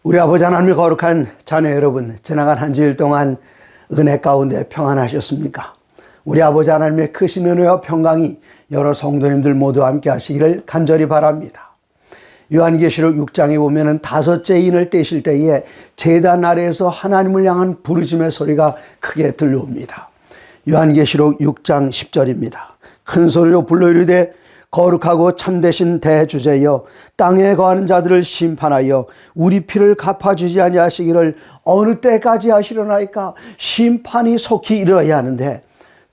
우리 아버지 하나님의 거룩한 자녀 여러분, 지나간 한 주일 동안 은혜 가운데 평안하셨습니까? 우리 아버지 하나님의 크신 은혜와 평강이 여러 성도님들 모두 함께 하시기를 간절히 바랍니다. 요한계시록 6장에 보면은 다섯째 인을 떼실 때에 제단 아래에서 하나님을 향한 부르짖음의 소리가 크게 들려옵니다. 요한계시록 6장 10절입니다. 큰 소리로 불러 이르되 거룩하고 참되신 대주제여, 땅에 거하는 자들을 심판하여 우리 피를 갚아주지 아니하시기를 어느 때까지 하시려나이까? 심판이 속히 이르러야 하는데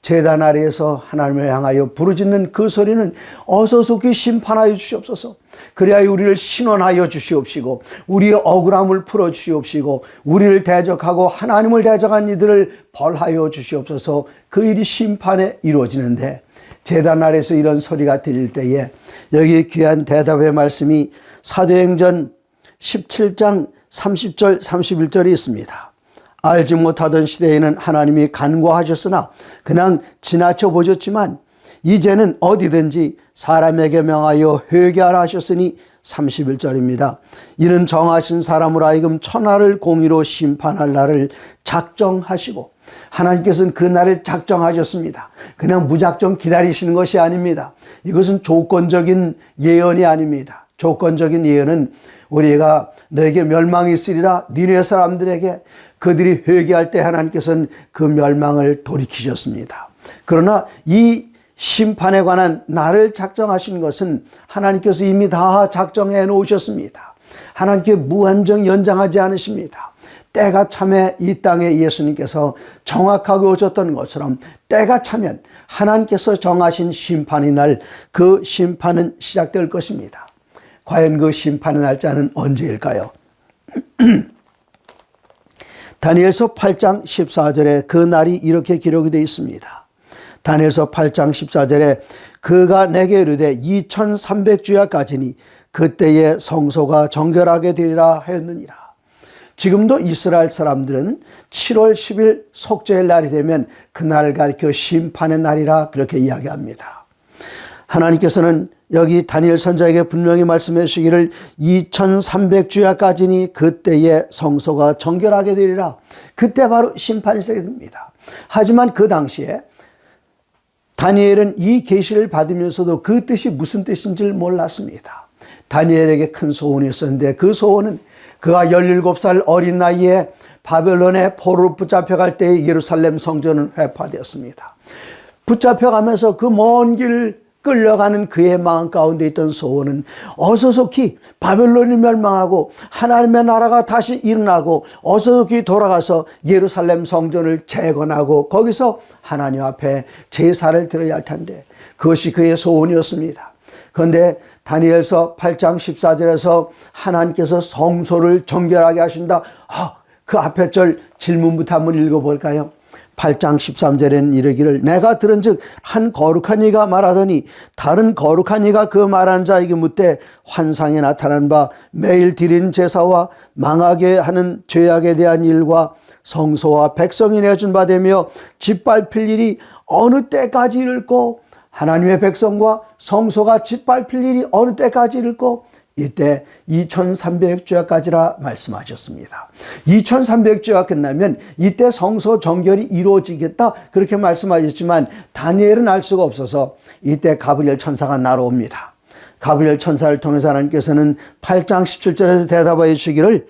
제단 아래에서 하나님을 향하여 부르짖는 그 소리는 어서 속히 심판하여 주시옵소서. 그리하여 우리를 신원하여 주시옵시고 우리의 억울함을 풀어 주시옵시고 우리를 대적하고 하나님을 대적한 이들을 벌하여 주시옵소서. 그 일이 심판에 이루어지는데 제단 아래에서 이런 소리가 들릴 때에 여기 귀한 대답의 말씀이 사도행전 17장 30절 31절이 있습니다. 알지 못하던 시대에는 하나님이 간과하셨으나 그냥 지나쳐 보셨지만 이제는 어디든지 사람에게 명하여 회개하라 하셨으니 31절입니다. 이는 정하신 사람으로 하여금 천하를 공의로 심판할 날을 작정하시고, 하나님께서는 그 날을 작정하셨습니다. 그냥 무작정 기다리시는 것이 아닙니다. 이것은 조건적인 예언이 아닙니다. 조건적인 예언은 우리가 너에게 멸망이 있으리라, 니네 사람들에게 그들이 회개할 때 하나님께서는 그 멸망을 돌이키셨습니다. 그러나 이 심판에 관한 날을 작정하신 것은 하나님께서 이미 다 작정해 놓으셨습니다. 하나님께 무한정 연장하지 않으십니다. 때가 참에 이 땅에 예수님께서 정확하게 오셨던 것처럼 때가 차면 하나님께서 정하신 심판의 날, 그 심판은 시작될 것입니다. 과연 그 심판의 날짜는 언제일까요? 다니엘서 8장 14절에 그 날이 이렇게 기록이 되어 있습니다. 다니엘서 8장 14절에 그가 내게 이르되 2300주야까지니 그때에 성소가 정결하게 되리라 하였느니라. 지금도 이스라엘 사람들은 7월 10일 속죄의 날이 되면 그날을 가리켜 심판의 날이라 그렇게 이야기합니다. 하나님께서는 여기 다니엘 선자에게 분명히 말씀해 주시기를 2300주야까지니 그때에 성소가 정결하게 되리라. 그때 바로 심판이 시작됩니다. 하지만 그 당시에 다니엘은 이 계시를 받으면서도 그 뜻이 무슨 뜻인지를 몰랐습니다. 다니엘에게 큰 소원이 있었는데 그 소원은 그가 17살 어린 나이에 바벨론의 포로로 붙잡혀갈 때 예루살렘 성전은 회파되었습니다. 붙잡혀가면서 그 먼 길 끌려가는 그의 마음 가운데 있던 소원은 어서 속히 바벨론이 멸망하고 하나님의 나라가 다시 일어나고 어서 속히 돌아가서 예루살렘 성전을 재건하고 거기서 하나님 앞에 제사를 드려야 할 텐데 그것이 그의 소원이었습니다. 그런데 다니엘서 8장 14절에서 하나님께서 성소를 정결하게 하신다. 그 앞에 절 질문부터 한번 읽어볼까요? 8장 13절에는 이르기를 내가 들은즉 한 거룩한 이가 말하더니 다른 거룩한 이가 그 말하는 자에게 묻되 환상에 나타난 바 매일 드린 제사와 망하게 하는 죄악에 대한 일과 성소와 백성이 내준 바 되며 짓밟힐 일이 어느 때까지 이를꼬? 하나님의 백성과 성소가 짓밟힐 일이 어느 때까지 이를꼬? 이때 2300주야까지라 말씀하셨습니다. 2300주가 끝나면 이때 성소 정결이 이루어지겠다 그렇게 말씀하셨지만 다니엘은 알 수가 없어서 이때 가브리엘 천사가 날아옵니다. 가브리엘 천사를 통해서 하나님께서는 8장 17절에서 대답하여 주시기를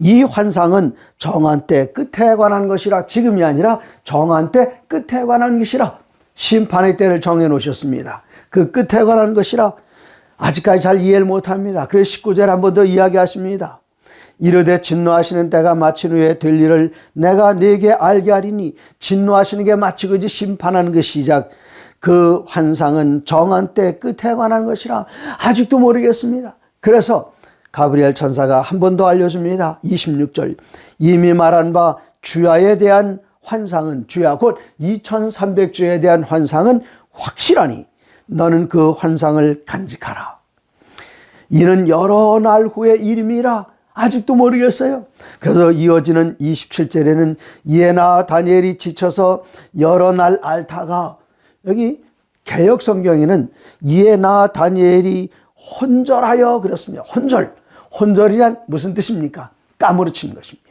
이 환상은 정한 때 끝에 관한 것이라, 지금이 아니라 정한 때 끝에 관한 것이라, 심판의 때를 정해 놓으셨습니다. 그 끝에 관한 것이라 아직까지 잘 이해를 못합니다. 그래서 19절 한 번 더 이야기하십니다. 이르되 진노하시는 때가 마친 후에 될 일을 내가 네게 알게 하리니 진노하시는 게 마치 그지 심판하는 그 시작, 그 환상은 정한 때 끝에 관한 것이라 아직도 모르겠습니다. 그래서 가브리엘 천사가 한 번 더 알려줍니다. 26절 이미 말한 바 주야에 대한 환상은, 주야 곧 2300주에 대한 환상은 확실하니 너는 그 환상을 간직하라. 이는 여러 날 후의 일임이라 아직도 모르겠어요. 그래서 이어지는 27절에는 예나 다니엘이 지쳐서 여러 날 앓다가, 여기 개역 성경에는 예나 다니엘이 혼절하여 그랬습니다. 혼절이란 무슨 뜻입니까? 까무러치는 것입니다.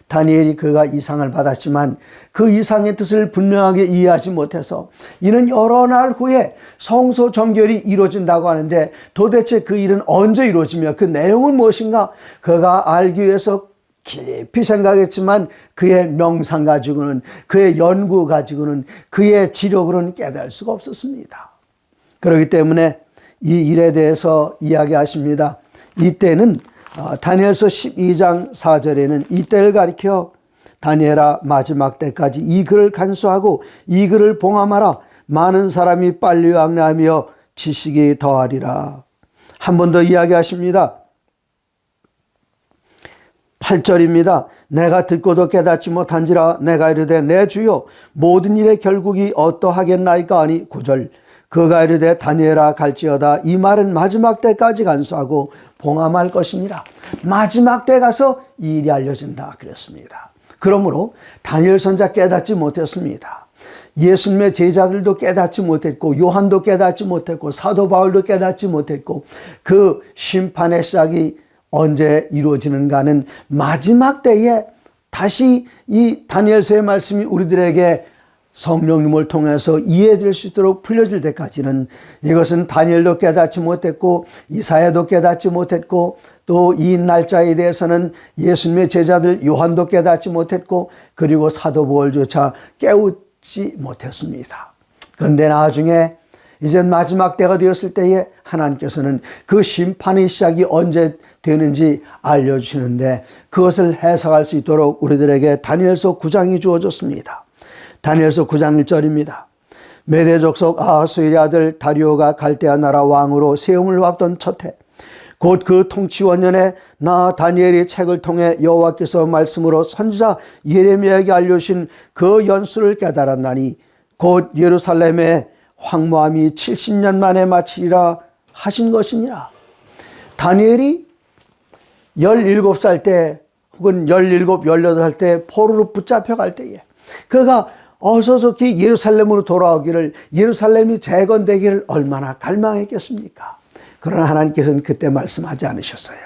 다니엘이 그가 이상을 받았지만 그 이상의 뜻을 분명하게 이해하지 못해서 이는 여러 날 후에 성소 정결이 이루어진다고 하는데 도대체 그 일은 언제 이루어지며 그 내용은 무엇인가 그가 알기 위해서 깊이 생각했지만 그의 명상 가지고는, 그의 연구 가지고는, 그의 지력으로는 깨달을 수가 없었습니다. 그렇기 때문에 이 일에 대해서 이야기하십니다. 이때는 다니엘서 12장 4절에는 이때를 가리켜 다니엘아 마지막 때까지 이 글을 간수하고 이 글을 봉함하라. 많은 사람이 빨리 왕래하며 지식이 더하리라. 한 번 더 이야기하십니다. 8절입니다. 내가 듣고도 깨닫지 못한지라 내가 이르되 내 주여 모든 일의 결국이 어떠하겠나이까 하니 9절 그가 이르되 다니엘아 갈지어다 이 말은 마지막 때까지 간수하고 봉함할 것이니라. 마지막 때 가서 이 일이 알려진다 그랬습니다. 그러므로 다니엘 선자 깨닫지 못했습니다. 예수님의 제자들도 깨닫지 못했고 요한도 깨닫지 못했고 사도 바울도 깨닫지 못했고 그 심판의 시작이 언제 이루어지는가는 마지막 때에 다시 이 다니엘서의 말씀이 우리들에게 성령님을 통해서 이해될 수 있도록 풀려질 때까지는 이것은 다니엘도 깨닫지 못했고 이사야도 깨닫지 못했고 또 이 날짜에 대해서는 예수님의 제자들 요한도 깨닫지 못했고 그리고 사도 바울조차 깨우지 못했습니다. 그런데 나중에 이제 마지막 때가 되었을 때에 하나님께서는 그 심판의 시작이 언제 되는지 알려주시는데 그것을 해석할 수 있도록 우리들에게 다니엘서 9장이 주어졌습니다. 다니엘서 9장 1절입니다. 메대 족속 아하수엘의 아들 다리오가 갈대아 나라 왕으로 세움을 받던 첫해 곧 그 통치 원년에 나 다니엘이 책을 통해 여호와께서 말씀으로 선지자 예레미야에게 알려주신 그 연수를 깨달았나니 곧 예루살렘의 황무함이 70년 만에 마치리라 하신 것이니라. 다니엘이 17살 때 혹은 17, 18살 때 포로로 붙잡혀갈 때에 그가 어서속히 예루살렘으로 돌아오기를 예루살렘이 재건되기를 얼마나 갈망했겠습니까? 그러나 하나님께서는 그때 말씀하지 않으셨어요.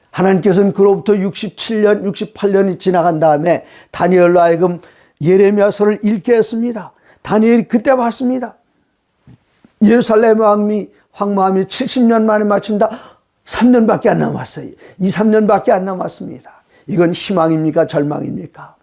하나님께서는 그로부터 67년, 68년이 지나간 다음에 다니엘로 하여금 예레미야서를 읽게 했습니다. 다니엘이 그때 봤습니다. 예루살렘 황무함이 70년 만에 마친다. 3년밖에 안 남았어요. 2, 3년밖에 안 남았습니다. 이건 희망입니까? 절망입니까?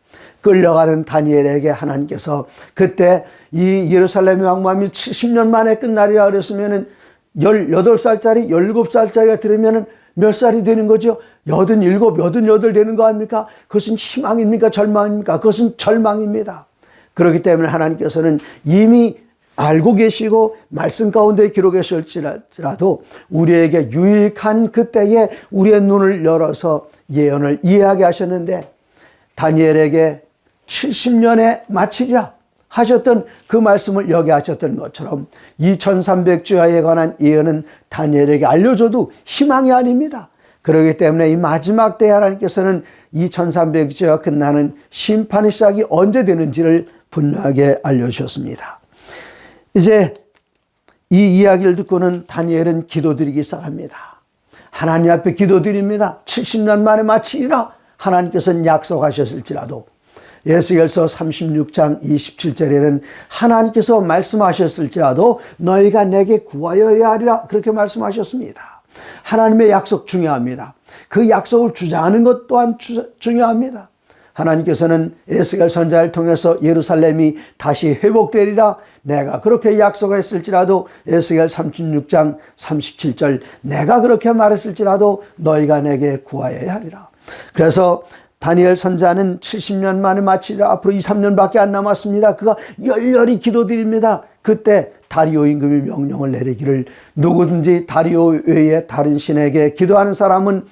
끌려가는 다니엘에게 하나님께서 그때 이 예루살렘의 황무함이 70년 만에 끝나리라 그랬으면 18살짜리, 17살짜리가 들으면 몇 살이 되는 거죠? 87, 88 되는 거 아닙니까? 그것은 희망입니까? 절망입니까? 그것은 절망입니다. 그렇기 때문에 하나님께서는 이미 알고 계시고 말씀 가운데 기록하실지라도 우리에게 유익한 그때에 우리의 눈을 열어서 예언을 이해하게 하셨는데 다니엘에게 70년에 마치리라 하셨던 그 말씀을 여기 하셨던 것처럼 2300주야에 관한 예언은 다니엘에게 알려줘도 희망이 아닙니다. 그렇기 때문에 이 마지막 때에 하나님께서는 2300주야가 끝나는 심판의 시작이 언제 되는지를 분명하게 알려주셨습니다. 이제 이 이야기를 듣고는 다니엘은 기도드리기 시작합니다. 하나님 앞에 기도드립니다. 70년 만에 마치리라 하나님께서는 약속하셨을지라도 에스겔서 36장 27절에는 하나님께서 말씀하셨을지라도 너희가 내게 구하여야 하리라 그렇게 말씀하셨습니다. 하나님의 약속 중요합니다. 그 약속을 주장하는 것 또한 중요합니다. 하나님께서는 에스겔 선지자를 통해서 예루살렘이 다시 회복되리라 내가 그렇게 약속했을지라도 에스겔 36장 37절 내가 그렇게 말했을지라도 너희가 내게 구하여야 하리라. 그래서 다니엘 선지자는 70년 만에 마치리라 앞으로 2, 3년밖에 안 남았습니다. 그가 열렬히 기도드립니다. 그때 다리오 임금이 명령을 내리기를 누구든지 다리오 외에 다른 신에게 기도하는 사람은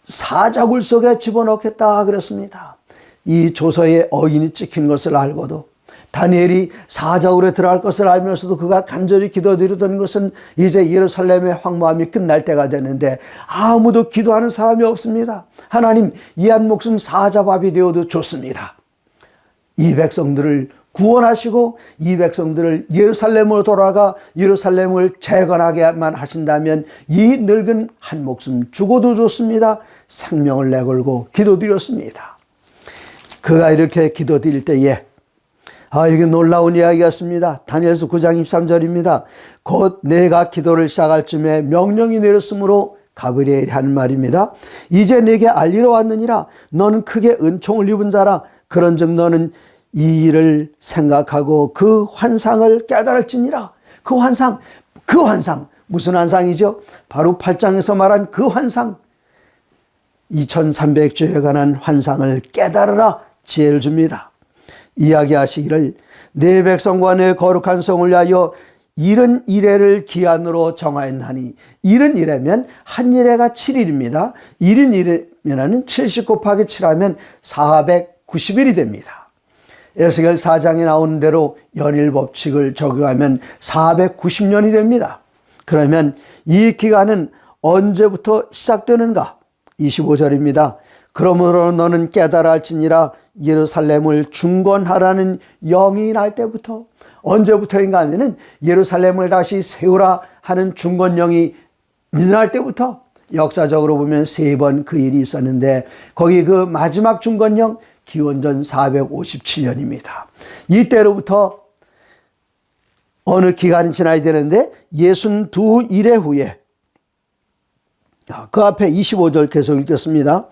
사자굴 속에 집어넣겠다 그랬습니다. 이 조서에 어인이 찍힌 것을 알고도 다니엘이 사자굴에 들어갈 것을 알면서도 그가 간절히 기도드리던 것은 이제 예루살렘의 황무함이 끝날 때가 되는데 아무도 기도하는 사람이 없습니다. 하나님 이 한 목숨 사자밥이 되어도 좋습니다. 이 백성들을 구원하시고 이 백성들을 예루살렘으로 돌아가 예루살렘을 재건하게만 하신다면 이 늙은 한 목숨 죽어도 좋습니다. 생명을 내걸고 기도드렸습니다. 그가 이렇게 기도드릴 때에 이게 놀라운 이야기였습니다. 다니엘서 9장 23절입니다. 곧 내가 기도를 시작할 쯤에 명령이 내렸으므로 가브리엘이 하는 말입니다. 이제 내게 알리러 왔느니라. 너는 크게 은총을 입은 자라. 그런즉 너는 이 일을 생각하고 그 환상을 깨달을지니라. 그 환상 무슨 환상이죠? 바로 8장에서 말한 그 환상, 2300주에 관한 환상을 깨달으라 지혜를 줍니다. 이야기하시기를 내 백성과 내 거룩한 성을 위하여 71회를 기한으로 정하였나니 71회면 한 일회가 7일입니다. 1일이면 70 곱하기 7하면 490일이 됩니다. 에스겔 4장에 나오는 대로 연일 법칙을 적용하면 490년이 됩니다. 그러면 이 기간은 언제부터 시작되는가? 25절입니다. 그러므로 너는 깨달아 할지니라. 예루살렘을 중건하라는 영이 날 때부터. 언제부터인가 하면은 예루살렘을 다시 세우라 하는 중건령이 일어날 때부터. 역사적으로 보면 3번 그 일이 있었는데 거기 그 마지막 중건령 기원전 457년입니다. 이때로부터 어느 기간이 지나야 되는데 62일의 후에, 그 앞에 25절 계속 읽겠습니다.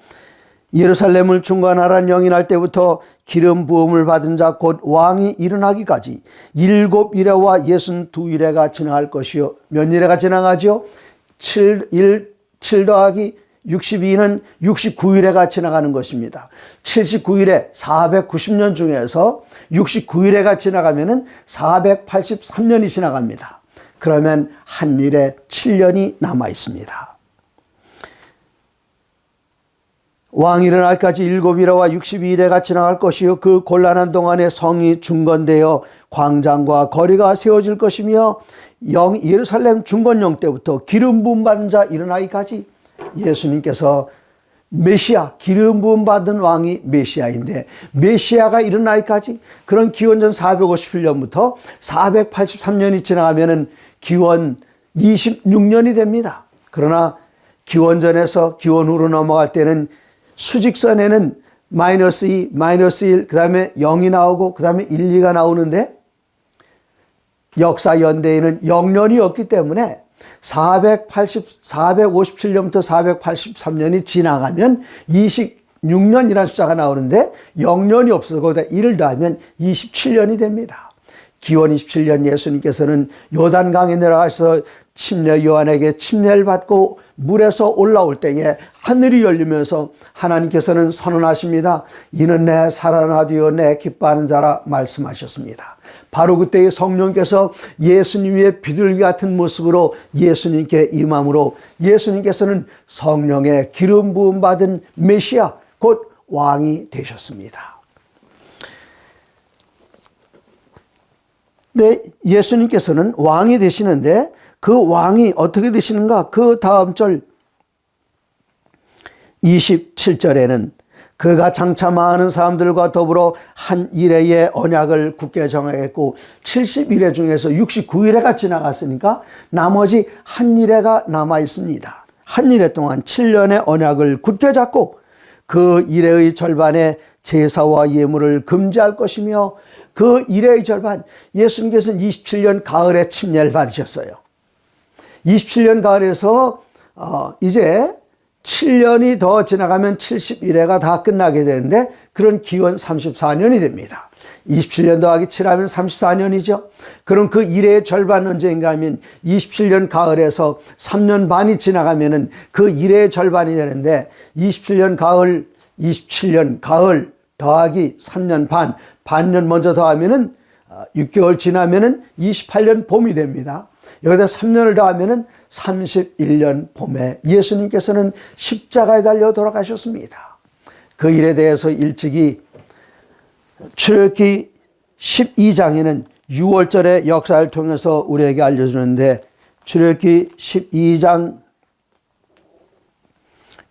예루살렘을 중건하라는 영이 날 때부터 기름 부음을 받은 자 곧 왕이 일어나기까지 7일회와 62일회가 지나갈 것이요. 몇 일회가 지나가죠? 7 더하기 62는 69일회가 지나가는 것입니다. 79일회 490년 중에서 69일회가 지나가면 483년이 지나갑니다. 그러면 한 일에 7년이 남아 있습니다. 왕이 일어날까지 7일회와 62일회가 지나갈 것이요. 그 곤란한 동안에 성이 중건되어 광장과 거리가 세워질 것이며 예루살렘 중건령 때부터 기름 부음 받은 자 일어나기까지 예수님께서 메시아, 기름 부음 받은 왕이 메시아인데 메시아가 일어나기까지 그런 기원전 457년부터 483년이 지나가면은 기원 26년이 됩니다. 그러나 기원전에서 기원후로 넘어갈 때는 수직선에는 -2, -1, 그 다음에 0이 나오고 그 다음에 1, 2가 나오는데 역사 연대에는 0년이 없기 때문에 457년부터 483년이 지나가면 26년이라는 숫자가 나오는데 0년이 없어서 거기다 1을 더하면 27년이 됩니다. 기원 27년 예수님께서는 요단강에 내려가서 침례 요한에게 침례를 받고 물에서 올라올 때에 하늘이 열리면서 하나님께서는 선언하십니다. 이는 내 사랑하는 아들이요 내 기뻐하는 자라 말씀하셨습니다. 바로 그때의 성령께서 예수님 위에 비둘기 같은 모습으로 예수님께 임함으로 예수님께서는 성령의 기름 부음 받은 메시아 곧 왕이 되셨습니다. 네, 예수님께서는 왕이 되시는데 그 왕이 어떻게 되시는가? 그 다음 절 27절에는 그가 장차 많은 사람들과 더불어 한 일회의 언약을 굳게 정하겠고 71회 중에서 69일회가 지나갔으니까 나머지 한 일회가 남아 있습니다. 한 일회 동안 7년의 언약을 굳게 잡고 그 일회의 절반에 제사와 예물을 금지할 것이며 그 일회의 절반, 예수님께서는 27년 가을에 침례를 받으셨어요. 27년 가을에서 이제 7년이 더 지나가면 71회가 다 끝나게 되는데 그런 기원 34년이 됩니다. 27년 더하기 7하면 34년이죠. 그럼 그 일회의 절반 언제인가 하면 27년 가을에서 3년 반이 지나가면은 그 일회의 절반이 되는데 27년 가을 더하기 3년 반년 먼저 더하면은 6개월 지나면은 28년 봄이 됩니다. 여기다 3년을 더하면은 31년 봄에 예수님께서는 십자가에 달려 돌아가셨습니다. 그 일에 대해서 일찍이 출애굽기 12장에는 6월절의 역사를 통해서 우리에게 알려주는데 출애굽기 12장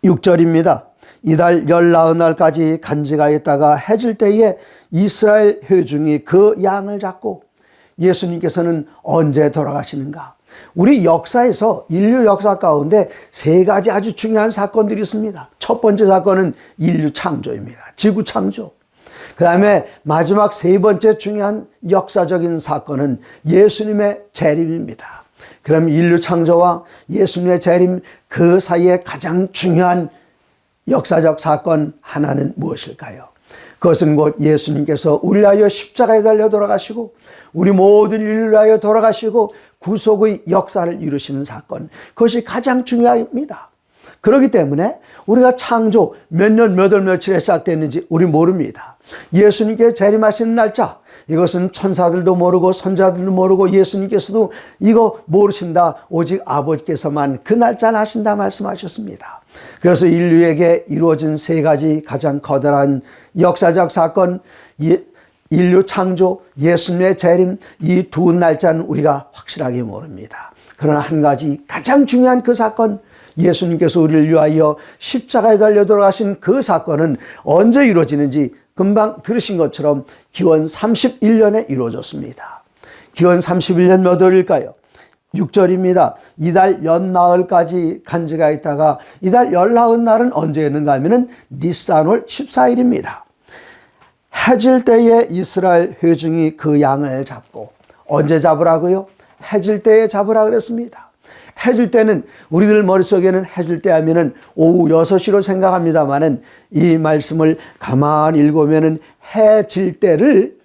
6절입니다. 이달 14날까지 간직하였다가 해질 때에 이스라엘 회중이 그 양을 잡고 예수님께서는 언제 돌아가시는가? 우리 역사에서 인류 역사 가운데 세 가지 아주 중요한 사건들이 있습니다. 첫 번째 사건은 인류 창조입니다. 지구 창조. 그 다음에 마지막 세 번째 중요한 역사적인 사건은 예수님의 재림입니다. 그럼 인류 창조와 예수님의 재림 그 사이에 가장 중요한 역사적 사건 하나는 무엇일까요? 그것은 곧 예수님께서 우리를 위하여 십자가에 달려 돌아가시고 우리 모든 인류를 위하여 돌아가시고 구속의 역사를 이루시는 사건, 그것이 가장 중요합니다. 그렇기 때문에 우리가 창조 몇 년 몇 월 며칠에 시작됐는지 우리 모릅니다. 예수님께 재림하시는 날짜, 이것은 천사들도 모르고 선자들도 모르고 예수님께서도 이거 모르신다. 오직 아버지께서만 그 날짜를 아신다 말씀하셨습니다. 그래서 인류에게 이루어진 세 가지 가장 커다란 역사적 사건, 인류 창조, 예수님의 재림, 이 두 날짜는 우리가 확실하게 모릅니다. 그러나 한 가지 가장 중요한 그 사건, 예수님께서 우리를 위하여 십자가에 달려 돌아가신 그 사건은 언제 이루어지는지 금방 들으신 것처럼 기원 31년에 이루어졌습니다. 기원 31년 몇 월일까요? 6절입니다. 이달 연나흘까지 간직하였다가 이달 열나흘날은 언제였는가 하면은 니산월 14일입니다. 해질 때에 이스라엘 회중이 그 양을 잡고, 언제 잡으라고요? 해질 때에 잡으라 그랬습니다. 해질 때는 우리들 머릿속에는 해질 때 하면은 오후 6시로 생각합니다만은 이 말씀을 가만히 읽으면은 해질 때를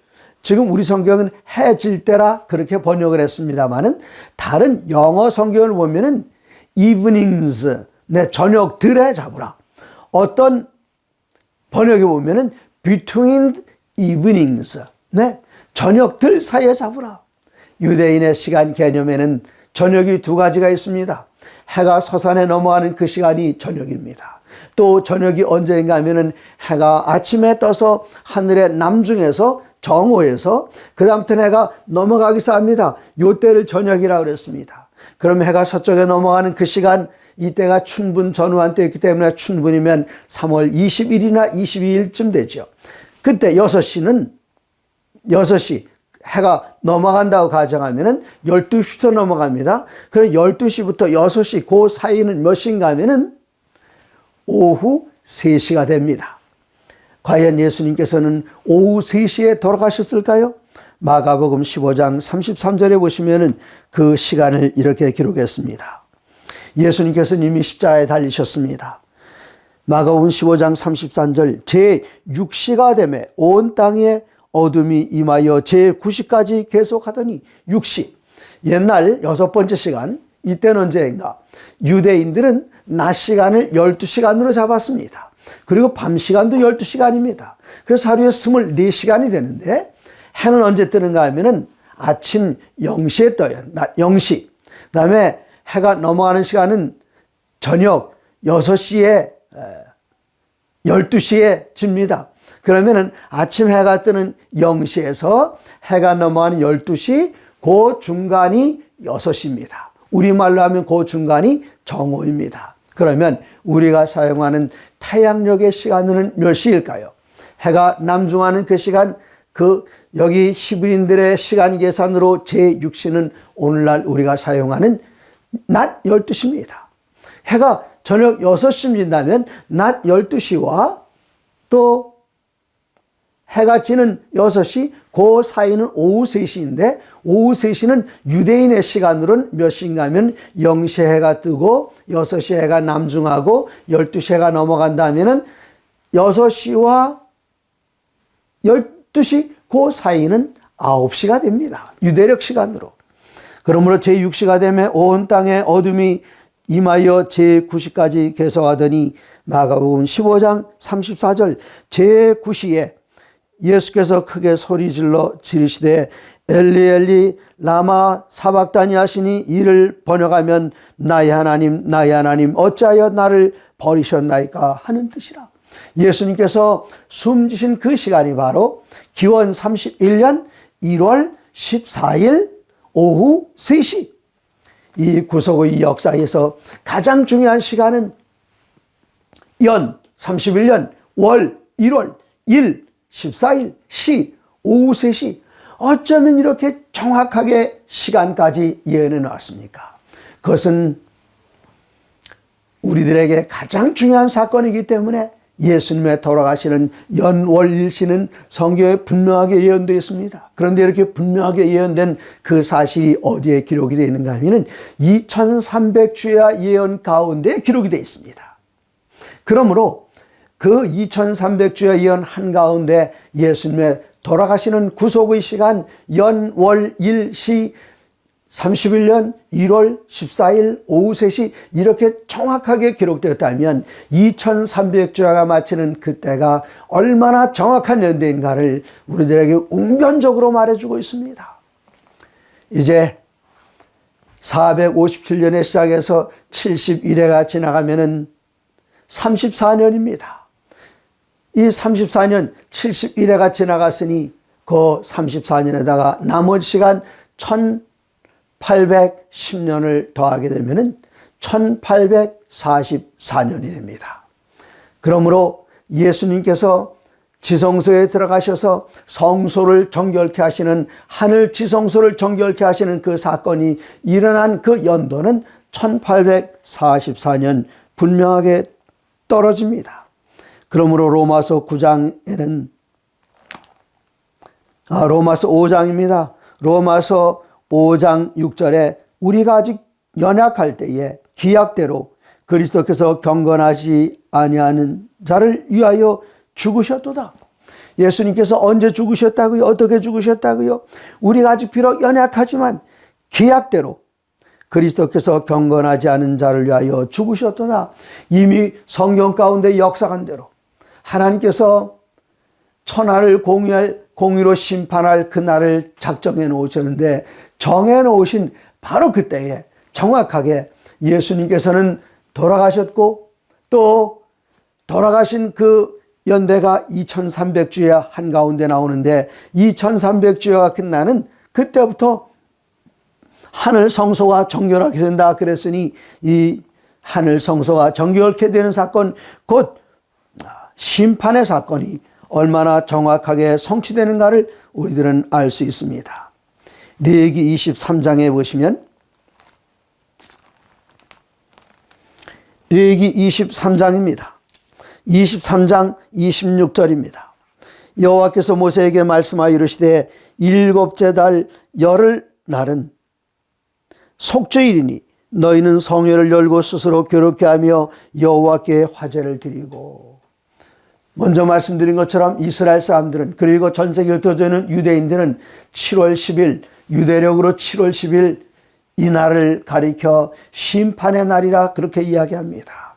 지금 우리 성경은 해질 때라 그렇게 번역을 했습니다만은 다른 영어 성경을 보면은 evenings, 네, 저녁들에 잡으라. 어떤 번역에 보면은 between evenings, 네, 저녁들 사이에 잡으라. 유대인의 시간 개념에는 저녁이 두 가지가 있습니다. 해가 서산에 넘어가는 그 시간이 저녁입니다. 또 저녁이 언제인가 하면은 해가 아침에 떠서 하늘의 남중에서 정오에서 그 다음부터 해가 넘어가기도 합니다. 요때를 저녁이라고 그랬습니다. 그럼 해가 서쪽에 넘어가는 그 시간, 이때가 춘분 전후한 때였기 때문에 춘분이면 3월 20일이나 22일쯤 되죠. 그때 6시 해가 넘어간다고 가정하면은 12시부터 넘어갑니다. 그럼 12시부터 6시 그 사이는 몇 시인가 하면은 오후 3시가 됩니다. 과연 예수님께서는 오후 3시에 돌아가셨을까요? 마가복음 15장 33절에 보시면은 그 시간을 이렇게 기록했습니다. 예수님께서는 이미 십자가에 달리셨습니다. 마가복음 15장 33절, 제6시가 되매 온 땅에 어둠이 임하여 제9시까지 계속하더니 6시, 옛날 6번째 시간, 이때는 언제인가? 유대인들은 낮 시간을 12시간으로 잡았습니다. 그리고 밤 시간도 12시간입니다. 그래서 하루에 24시간이 되는데 해는 언제 뜨는가 하면은 아침 0시에 떠요. 낮 0시. 그 다음에 해가 넘어가는 시간은 저녁 6시에 12시에 집니다. 그러면은 아침 해가 뜨는 0시에서 해가 넘어가는 12시, 그 중간이 6시입니다. 우리말로 하면 그 중간이 정오입니다. 그러면 우리가 사용하는 태양력의 시간은 몇 시일까요? 해가 남중하는 그 시간, 여기 히브리인들의 시간 계산으로 제6시는 오늘날 우리가 사용하는 낮 12시입니다. 해가 저녁 6시입니다면 낮 12시와 또 해가 지는 6시, 그 사이는 오후 3시인데 오후 3시는 유대인의 시간으로는 몇 시인가 하면 0시 해가 뜨고 6시 해가 남중하고 12시 해가 넘어간다 하면은 6시와 12시 그 사이는 9시가 됩니다. 유대력 시간으로. 그러므로 제6시가 되면 온 땅에 어둠이 임하여 제9시까지 계속하더니 마가복음 15장 34절 제9시에 예수께서 크게 소리질러 지르시되 엘리 엘리 라마 사박다니 하시니 이를 번역하면 나의 하나님 어찌하여 나를 버리셨나이까 하는 뜻이라. 예수님께서 숨지신 그 시간이 바로 기원 31년 1월 14일 오후 3시. 이 구속의 역사에서 가장 중요한 시간은 연 31년 월 1월 1, 14일, 시, 오후 3시 어쩌면 이렇게 정확하게 시간까지 예언해 놨습니까? 그것은 우리들에게 가장 중요한 사건이기 때문에 예수님의 돌아가시는 연월일시는 성경에 분명하게 예언되어 있습니다. 그런데 이렇게 분명하게 예언된 그 사실이 어디에 기록이 되어 있는가 하면 2300주야 예언 가운데 기록이 되어 있습니다. 그러므로 그 2300주야 예언 한가운데 예수님의 돌아가시는 구속의 시간 연월일시 31년 1월 14일 오후 3시 이렇게 정확하게 기록되었다면 2300주야가 마치는 그때가 얼마나 정확한 연대인가를 우리들에게 웅변적으로 말해주고 있습니다. 이제 457년에 시작해서 71회가 지나가면은 34년입니다. 이 34년 71회가 지나갔으니 그 34년에다가 남은 시간 1810년을 더하게 되면 1844년이 됩니다. 그러므로 예수님께서 지성소에 들어가셔서 성소를 정결케 하시는 하늘 지성소를 정결케 하시는 그 사건이 일어난 그 연도는 1844년 분명하게 떨어집니다. 그러므로 로마서 9장에는 로마서 5장입니다. 로마서 5장 6절에 우리가 아직 연약할 때에 기약대로 그리스도께서 경건하지 아니하는 자를 위하여 죽으셨도다. 예수님께서 언제 죽으셨다고요? 어떻게 죽으셨다고요? 우리가 아직 비록 연약하지만 기약대로 그리스도께서 경건하지 않은 자를 위하여 죽으셨도다. 이미 성경 가운데 역사한 대로 하나님께서 천하를 공의로 심판할 그날을 작정해 놓으셨는데 정해 놓으신 바로 그때에 정확하게 예수님께서는 돌아가셨고 또 돌아가신 그 연대가 2300주야 한가운데 나오는데 2300주야가 끝나는 그때부터 하늘 성소가 정결하게 된다 그랬으니 이 하늘 성소가 정결케 되는 사건 곧 심판의 사건이 얼마나 정확하게 성취되는가를 우리들은 알 수 있습니다. 레위기 23장에 보시면 레위기 23장입니다. 23장 26절입니다. 여호와께서 모세에게 말씀하여 이르시되 일곱째 달 열흘 날은 속죄일이니 너희는 성회를 열고 스스로 교롭게 하며 여호와께 화제를 드리고 먼저 말씀드린 것처럼 이스라엘 사람들은 그리고 전 세계에 흩어져있는 유대인들은 7월 10일 유대력으로 7월 10일 이 날을 가리켜 심판의 날이라 그렇게 이야기합니다.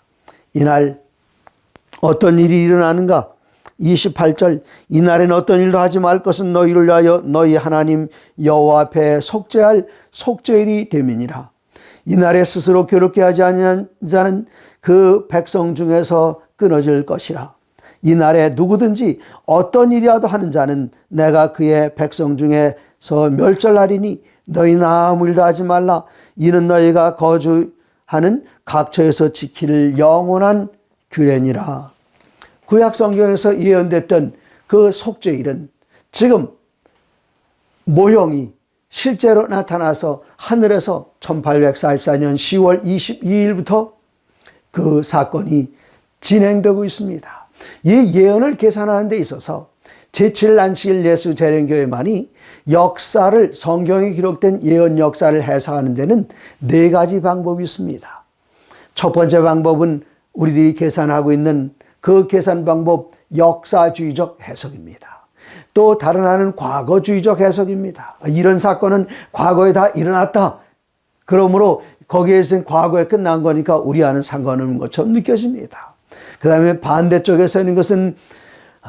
이날 어떤 일이 일어나는가? 28절 이날에는 어떤 일도 하지 말 것은 너희를 위하여 너희 하나님 여호와 앞에 속죄할 속죄일이 됨이니라. 이날에 스스로 교롭게 하지 아니한 자는 그 백성 중에서 끊어질 것이라. 이날에 누구든지 어떤 일이라도 하는 자는 내가 그의 백성 중에서 멸절하리니 너희는 아무 일도 하지 말라. 이는 너희가 거주하는 각처에서 지킬 영원한 규례니라. 구약 성경에서 예언됐던 그 속죄일은 지금 모형이 실제로 나타나서 하늘에서 1844년 10월 22일부터 그 사건이 진행되고 있습니다. 이 예언을 계산하는 데 있어서 제7일 안식일 예수 재림교회만이 역사를 성경에 기록된 예언 역사를 해석하는 데는 4가지 방법이 있습니다. 첫 번째 방법은 우리들이 계산하고 있는 그 계산 방법 역사주의적 해석입니다. 또 다른 하나는 과거주의적 해석입니다. 이런 사건은 과거에 다 일어났다. 그러므로 거기에서 과거에 끝난 거니까 우리와는 상관없는 것처럼 느껴집니다. 그 다음에 반대쪽에서 있는 것은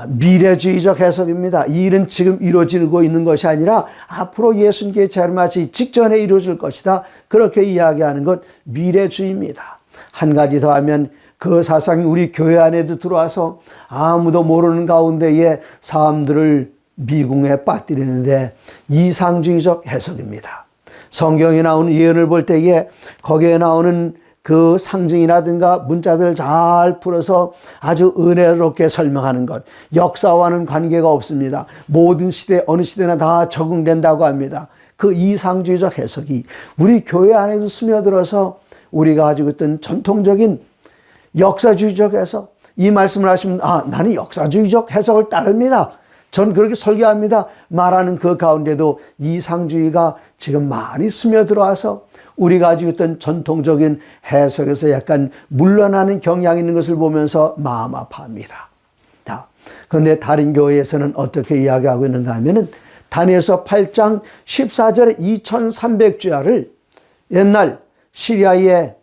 미래주의적 해석입니다. 이 일은 지금 이루어지고 있는 것이 아니라 앞으로 예수님께 재림하시 직전에 이루어질 것이다. 그렇게 이야기하는 것 미래주의입니다. 한 가지 더 하면 그 사상이 우리 교회 안에도 들어와서 아무도 모르는 가운데에 사람들을 미궁에 빠뜨리는데 이상주의적 해석입니다. 성경에 나오는 예언을 볼 때에 거기에 나오는 그 상징이라든가 문자들을 잘 풀어서 아주 은혜롭게 설명하는 것. 역사와는 관계가 없습니다. 모든 시대, 어느 시대나 다 적응된다고 합니다. 그 이상주의적 해석이 우리 교회 안에도 스며들어서 우리가 가지고 있던 전통적인 역사주의적 해석, 이 말씀을 하시면 나는 역사주의적 해석을 따릅니다. 전 그렇게 설교합니다. 말하는 그 가운데도 이상주의가 지금 많이 스며들어와서 우리가 가지고 있던 전통적인 해석에서 약간 물러나는 경향이 있는 것을 보면서 마음 아파합니다. 그런데 다른 교회에서는 어떻게 이야기하고 있는가 하면은 다니엘서 8장 14절에 2300주야를 옛날 시리아의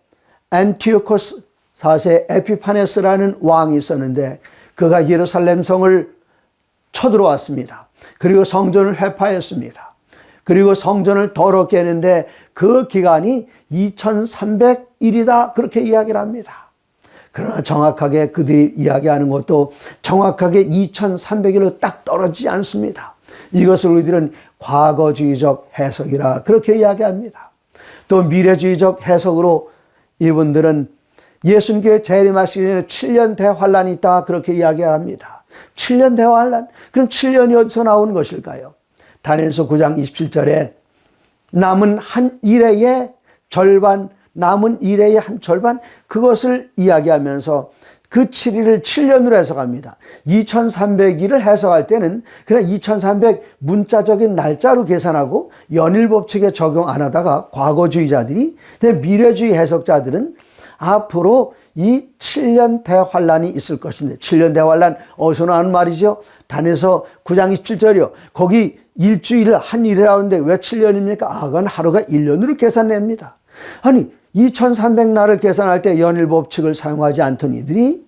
안티오코스 4세 에피파네스라는 왕이 있었는데 그가 예루살렘 성을 쳐들어왔습니다. 그리고 성전을 회파했습니다. 그리고 성전을 더럽게 했는데 그 기간이 2300일이다 그렇게 이야기를 합니다. 그러나 정확하게 그들이 이야기하는 것도 정확하게 2300일로 딱 떨어지지 않습니다. 이것을 우리들은 과거주의적 해석이라 그렇게 이야기합니다. 또 미래주의적 해석으로 이분들은 예수님께 재림하시기 전에 7년 대환란이 있다 그렇게 이야기합니다. 7년 대환란? 그럼 7년이 어디서 나오는 것일까요? 다니엘서 9장 27절에 남은 한 일해의 절반, 남은 일해의 한 절반, 그것을 이야기하면서 그 7일을 7년으로 해석합니다. 2300일을 해석할 때는 그냥 2300 문자적인 날짜로 계산하고 연일법칙에 적용 안 하다가 과거주의자들이, 미래주의 해석자들은 앞으로 이 7년 대환란이 있을 것인데, 7년 대환란 어디서 나오는 말이죠? 다니엘서 9장 27절이요. 거기 일주일 한 일이라고 하는데 왜 7년입니까? 그건 하루가 1년으로 계산됩니다. 아니 2300날을 계산할 때 연일법칙을 사용하지 않던 이들이,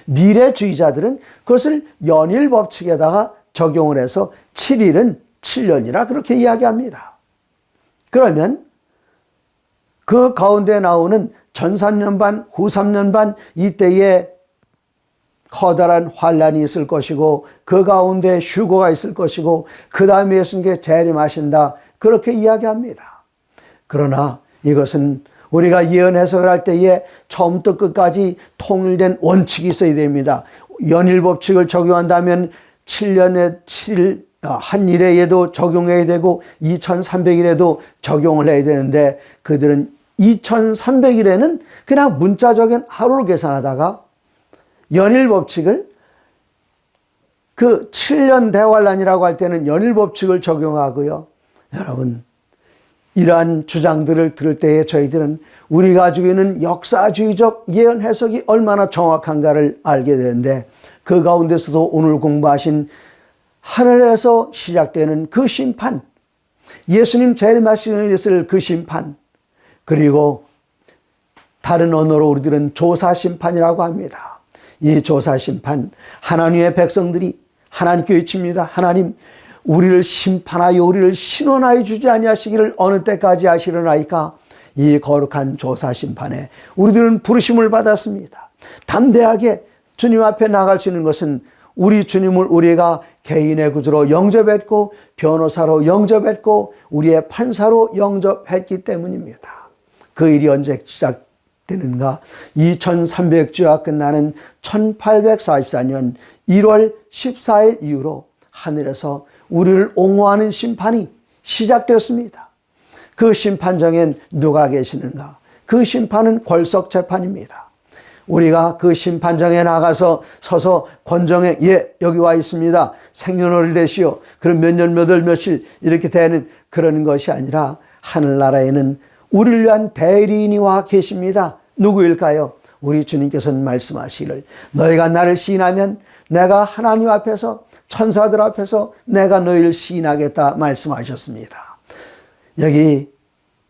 미래주의자들은 그것을 연일법칙에다가 적용을 해서 7일은 7년이라 그렇게 이야기합니다. 그러면 그 가운데 나오는 전 3년 반, 후 3년 반, 이때에 커다란 환란이 있을 것이고 그 가운데 휴거가 있을 것이고 그 다음에 예수님께 재림하신다 그렇게 이야기합니다. 그러나 이것은 우리가 예언 해석을 할 때에 처음부터 끝까지 통일된 원칙이 있어야 됩니다. 연일법칙을 적용한다면 7년에 7일 한 일에도 적용해야 되고 2300일에도 적용을 해야 되는데 그들은 2300일에는 그냥 문자적인 하루로 계산하다가 연일법칙을 그 7년 대환란이라고 할 때는 연일법칙을 적용하고요. 여러분, 이러한 주장들을 들을 때에 저희들은 우리가 가지고 있는 역사주의적 예언 해석이 얼마나 정확한가를 알게 되는데, 그 가운데서도 오늘 공부하신 하늘에서 시작되는 그 심판, 예수님 재림하시는 있을 그 심판, 그리고 다른 언어로 우리들은 조사심판이라고 합니다. 이 조사심판, 하나님의 백성들이 하나님께 외칩니다. 하나님, 우리를 심판하여 우리를 신원하여 주지 아니하시기를 어느 때까지 하시려나이까? 이 거룩한 조사심판에 우리들은 부르심을 받았습니다. 담대하게 주님 앞에 나갈 수 있는 것은 우리 주님을 우리가 개인의 구주로 영접했고 변호사로 영접했고 우리의 판사로 영접했기 때문입니다. 그 일이 언제 시작되는가? 2300주가 끝나는 1844년 1월 14일 이후로 하늘에서 우리를 옹호하는 심판이 시작되었습니다. 그 심판정엔 누가 계시는가? 그 심판은 궐석재판입니다. 우리가 그 심판정에 나가서 서서 권정에 여기 와 있습니다. 생년월일 되시오. 그럼 몇 년 몇 월 며칠 이렇게 되는 그런 것이 아니라 하늘나라에는 우리를 위한 대리인이 와 계십니다. 누구일까요? 우리 주님께서는 말씀하시기를 너희가 나를 시인하면 내가 하나님 앞에서 천사들 앞에서 내가 너희를 시인하겠다 말씀하셨습니다. 여기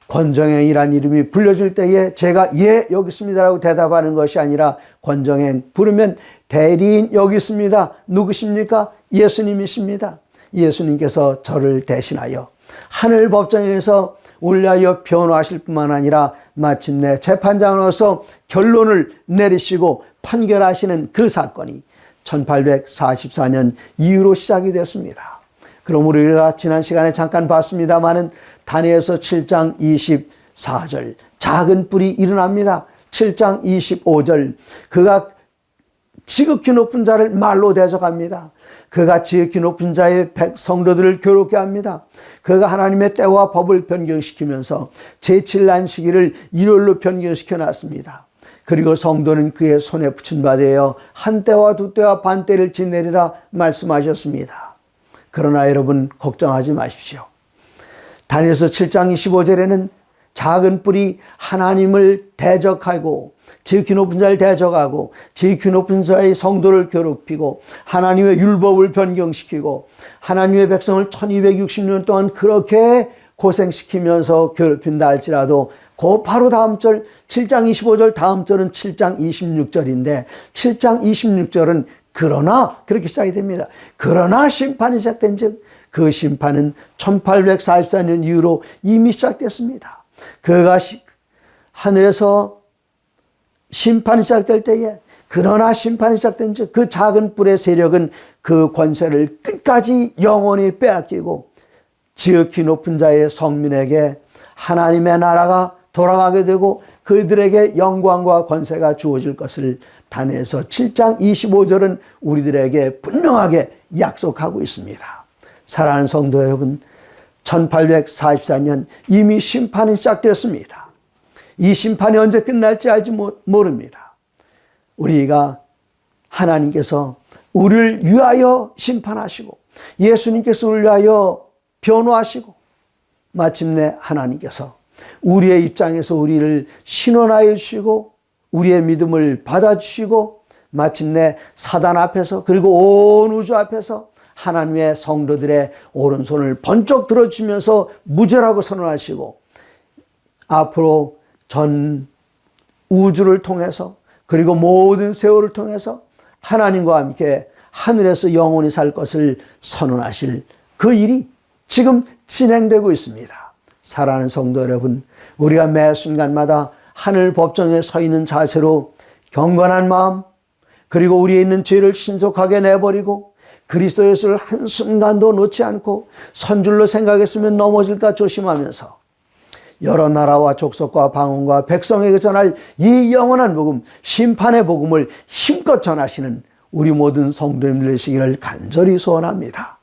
권정행이라는 이름이 불려질 때에 제가 여기 있습니다라고 대답하는 것이 아니라 권정행 부르면 대리인 여기 있습니다. 누구십니까? 예수님이십니다. 예수님께서 저를 대신하여 하늘 법정에서 울려하여 변호하실 뿐만 아니라 마침내 재판장으로서 결론을 내리시고 판결하시는 그 사건이 1844년 이후로 시작이 됐습니다. 그럼 우리가 지난 시간에 잠깐 봤습니다마는 다니엘서 7장 24절 작은 뿔이 일어납니다. 7장 25절 그가 지극히 높은 자를 말로 대적합니다. 그가 지극히 높은 자의 성도들을 괴롭게 합니다. 그가 하나님의 때와 법을 변경시키면서 제7난 시기를 일요일로 변경시켜 놨습니다. 그리고 성도는 그의 손에 붙인 바 되어 한 때와 두 때와 반 때를 지내리라 말씀하셨습니다. 그러나 여러분 걱정하지 마십시오. 다니엘서 7장 25절에는 작은 뿔이 하나님을 대적하고 지극히 높은 자를 대적하고 지극히 높은 자의 성도를 괴롭히고 하나님의 율법을 변경시키고 하나님의 백성을 1260년 동안 그렇게 고생시키면서 괴롭힌다 할지라도 그 바로 다음 절 7장 25절 다음 절은 7장 26절인데 7장 26절은 그러나 그렇게 시작이 됩니다. 그러나 심판이 시작된 즉 그 심판은 1844년 이후로 이미 시작됐습니다. 그가 하늘에서 심판이 시작될 때에 그러나 심판이 시작된 즉 그 작은 뿔의 세력은 그 권세를 끝까지 영원히 빼앗기고 지극히 높은 자의 성민에게 하나님의 나라가 돌아가게 되고 그들에게 영광과 권세가 주어질 것을 다니엘서 7장 25절은 우리들에게 분명하게 약속하고 있습니다. 사랑하는 성도 여러분, 1844년 이미 심판이 시작되었습니다. 이 심판이 언제 끝날지 알지 모릅니다. 우리가 하나님께서 우리를 위하여 심판하시고 예수님께서 우리를 위하여 변호하시고 마침내 하나님께서 우리의 입장에서 우리를 신원하여 주시고 우리의 믿음을 받아주시고 마침내 사단 앞에서 그리고 온 우주 앞에서 하나님의 성도들의 오른손을 번쩍 들어주면서 무죄라고 선언하시고 앞으로 전 우주를 통해서 그리고 모든 세월을 통해서 하나님과 함께 하늘에서 영원히 살 것을 선언하실 그 일이 지금 진행되고 있습니다. 사랑하는 성도 여러분, 우리가 매 순간마다 하늘 법정에 서 있는 자세로 경건한 마음 그리고 우리에 있는 죄를 신속하게 내버리고 그리스도 예수를 한순간도 놓지 않고 선줄로 생각했으면 넘어질까 조심하면서 여러 나라와 족속과 방언과 백성에게 전할 이 영원한 복음, 심판의 복음을 힘껏 전하시는 우리 모든 성도님들 되시기를 간절히 소원합니다.